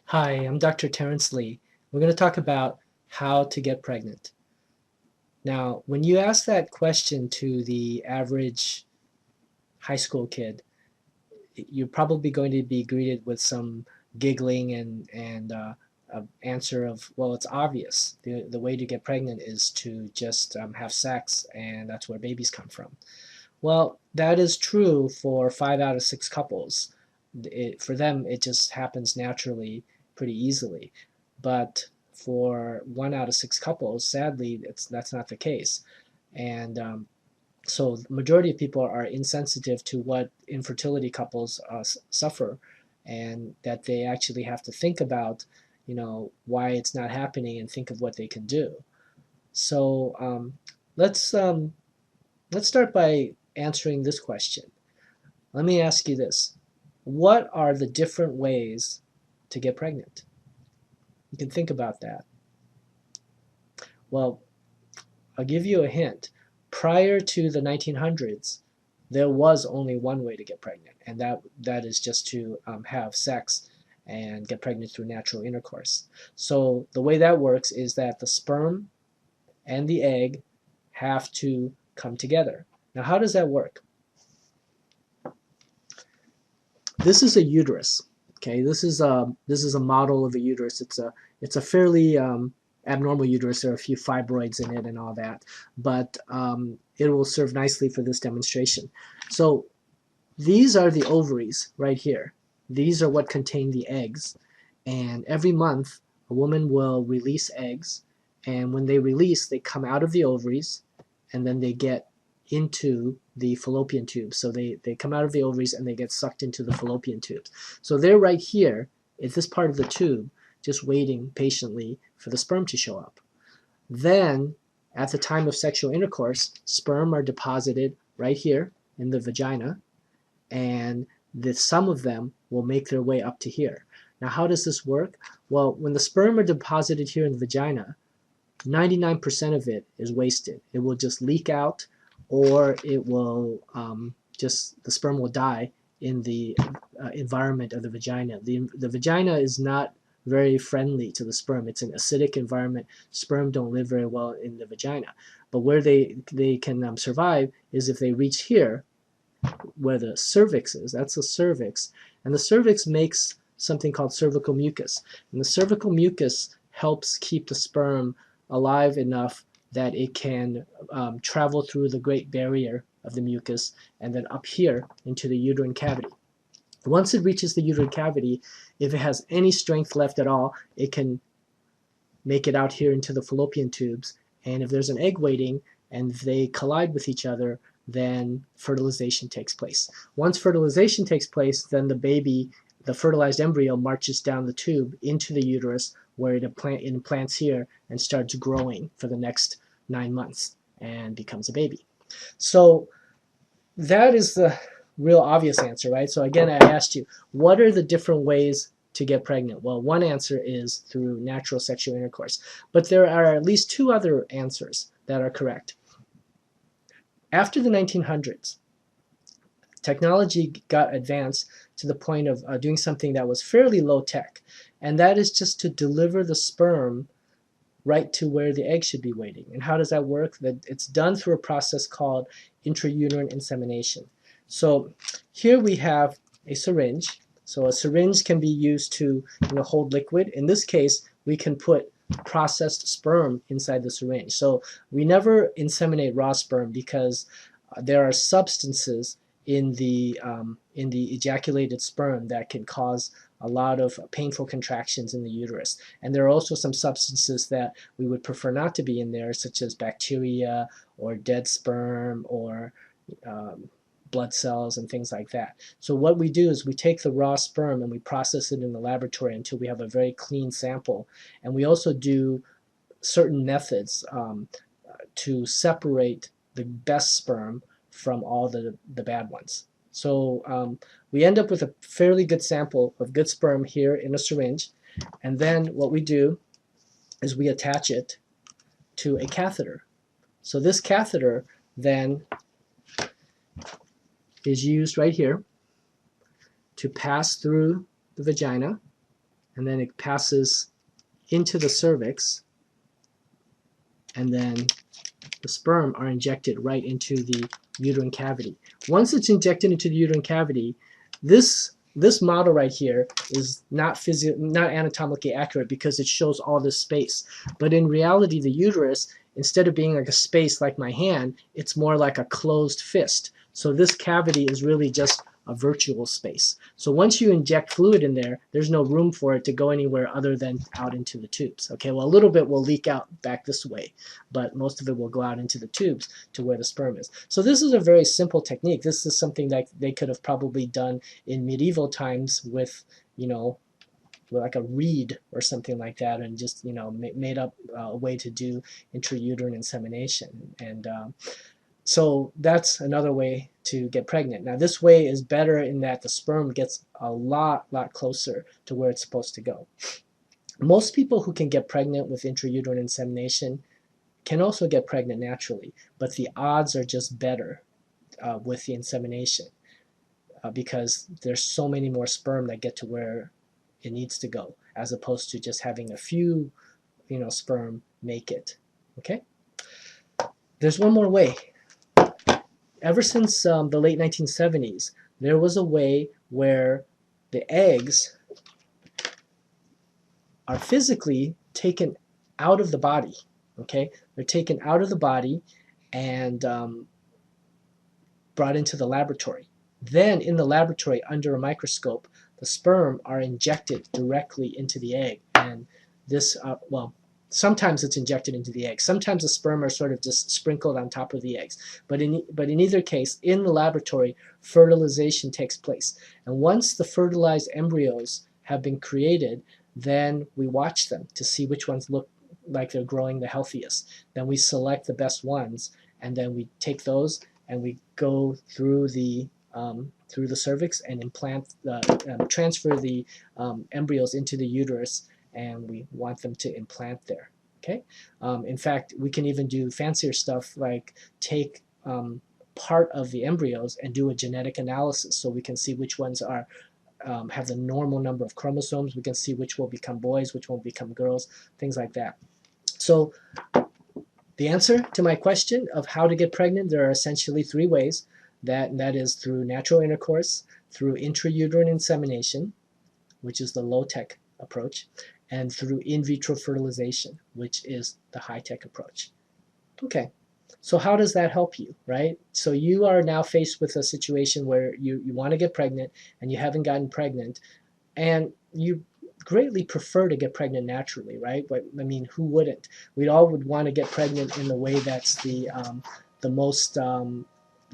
Hi, I'm Dr. Terrence Lee. We're going to talk about how to get pregnant. Now, when you ask that question to the average high school kid, you're probably going to be greeted with some giggling and answer of, well, it's obvious. The way to get pregnant is to just have sex, and that's where babies come from. Well, that is true for 5 out of 6 couples. For them, it just happens naturally, pretty easily. But for 1 out of 6 couples, sadly, that's not the case. And so the majority of people are insensitive to what infertility couples suffer, and that they actually have to think about, why it's not happening and think of what they can do. So let's um, let's start by answering this question. Let me ask you this. What are the different ways to get pregnant? You can think about that. Well, I'll give you a hint. Prior to the 1900s, there was only one way to get pregnant, and that is just to have sex and get pregnant through natural intercourse. So the way that works is that the sperm and the egg have to come together. Now, how does that work? This is a uterus. Okay, this is a model of a uterus. It's a fairly abnormal uterus. There are a few fibroids in it and all that, but it will serve nicely for this demonstration. So these are the ovaries right here. These are what contain the eggs, and every month a woman will release eggs, and when they release, they come out of the ovaries, and then they get into the fallopian tubes. So they come out of the ovaries and they get sucked into the fallopian tubes. So they're right here at this part of the tube, just waiting patiently for the sperm to show up. Then, at the time of sexual intercourse, sperm are deposited right here in the vagina, and some of them will make their way up to here. Now, how does this work? Well, when the sperm are deposited here in the vagina, 99% of it is wasted. It will just leak out, or it will the sperm will die in the environment of the vagina. The vagina is not very friendly to the sperm. It's an acidic environment. Sperm don't live very well in the vagina. But where they can survive is if they reach here, where the cervix is. That's the cervix. And the cervix makes something called cervical mucus. And the cervical mucus helps keep the sperm alive enough that it can travel through the great barrier of the mucus and then up here into the uterine cavity. Once it reaches the uterine cavity, if it has any strength left at all, it can make it out here into the fallopian tubes. And if there's an egg waiting and they collide with each other, then fertilization takes place. Once fertilization takes place, then the baby, the fertilized embryo, marches down the tube into the uterus where it implants here and starts growing for the next 9 months and becomes a baby. So that is the real obvious answer, right? So again, I asked you, what are the different ways to get pregnant? Well, one answer is through natural sexual intercourse, but there are at least two other answers that are correct. After the 1900s, technology got advanced to the point of doing something that was fairly low tech, and that is just to deliver the sperm right to where the egg should be waiting. And how does that work? That it's done through a process called intrauterine insemination. So here we have a syringe. So a syringe can be used to hold liquid. In this case, we can put processed sperm inside the syringe. So we never inseminate raw sperm because there are substances in the ejaculated sperm that can cause a lot of painful contractions in the uterus. And there are also some substances that we would prefer not to be in there, such as bacteria or dead sperm or um, blood cells and things like that. So what we do is we take the raw sperm and we process it in the laboratory until we have a very clean sample. And we also do certain methods to separate the best sperm from all the bad ones. So we end up with a fairly good sample of good sperm here in a syringe. And then what we do is we attach it to a catheter. So this catheter then is used right here to pass through the vagina and then it passes into the cervix, and then the sperm are injected right into the uterine cavity. Once it's injected into the uterine cavity, this model right here is not anatomically accurate because it shows all this space. But in reality, the uterus, instead of being like a space like my hand, it's more like a closed fist. So this cavity is really just a virtual space. So once you inject fluid in there, there's no room for it to go anywhere other than out into the tubes. Okay, well, a little bit will leak out back this way, but most of it will go out into the tubes to where the sperm is. So this is a very simple technique. This is something that they could have probably done in medieval times with, you know, like a reed or something like that, and just, you know, made up a way to do intrauterine insemination. And so that's another way to get pregnant. Now this way is better in that the sperm gets a lot closer to where it's supposed to go. Most people who can get pregnant with intrauterine insemination can also get pregnant naturally, but the odds are just better with the insemination because there's so many more sperm that get to where it needs to go, as opposed to just having a few, you know, sperm make it. Okay? There's one more way. Ever since the late 1970s, there was a way where the eggs are physically taken out of the body. Okay, they're taken out of the body and brought into the laboratory. Then in the laboratory, under a microscope, the sperm are injected directly into the egg. And this, well, sometimes it's injected into the egg. Sometimes the sperm are sort of just sprinkled on top of the eggs. But in either case, in the laboratory, fertilization takes place. And once the fertilized embryos have been created, then we watch them to see which ones look like they're growing the healthiest. Then we select the best ones, and then we take those and we go through the cervix and implant transfer the embryos into the uterus, and we want them to implant there. Okay. In fact, we can even do fancier stuff like take part of the embryos and do a genetic analysis, so we can see which ones are have the normal number of chromosomes. We can see which will become boys, which will become girls, things like that. So the answer to my question of how to get pregnant, there are essentially three ways. That is through natural intercourse, through intrauterine insemination, which is the low-tech approach, and through in vitro fertilization, which is the high-tech approach. Okay, so how does that help you, right? So you are now faced with a situation where you want to get pregnant and you haven't gotten pregnant, and you greatly prefer to get pregnant naturally, right? But I mean, who wouldn't? We all would want to get pregnant in the way that's the most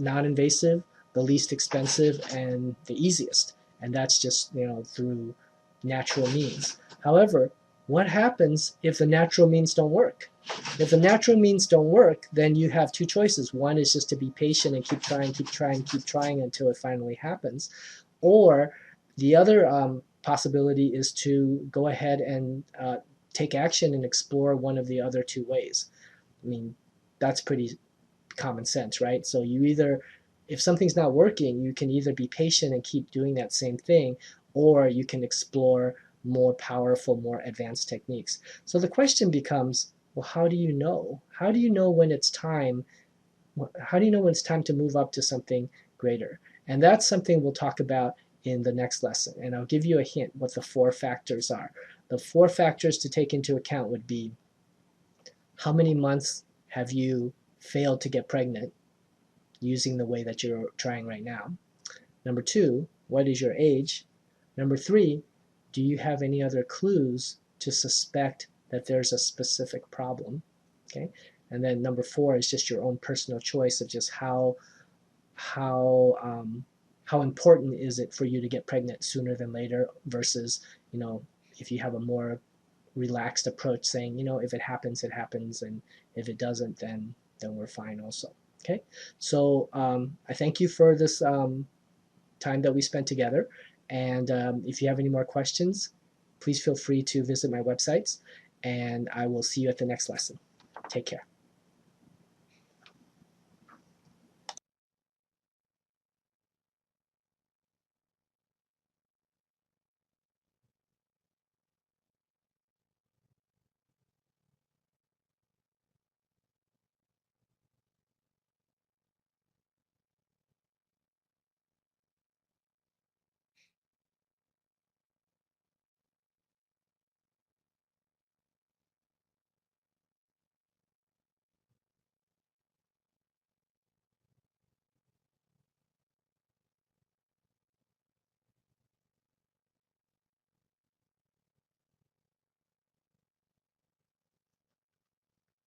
non-invasive, the least expensive, and the easiest. And that's just, you know, through natural means. However, what happens if the natural means don't work? If the natural means don't work, then you have two choices. One is just to be patient and keep trying until it finally happens. Or the other possibility is to go ahead and take action and explore one of the other two ways. I mean, that's pretty common sense, right? So you either, if something's not working, you can either be patient and keep doing that same thing, or you can explore more powerful, more advanced techniques. So the question becomes, well, how do you know? How do you know when it's time? How do you know when it's time to move up to something greater? And that's something we'll talk about in the next lesson. And I'll give you a hint what the 4 factors are. The 4 factors to take into account would be, how many months have you failed to get pregnant using the way that you're trying right now? Number 2, what is your age? Number 3, do you have any other clues to suspect that there's a specific problem? Okay, and then number 4 is just your own personal choice of just how important is it for you to get pregnant sooner than later versus, you know, if you have a more relaxed approach saying, you know, if it happens, it happens, and if it doesn't, then we're fine also. Okay, so I thank you for this time that we spent together, and if you have any more questions, please feel free to visit my websites, and I will see you at the next lesson. Take care.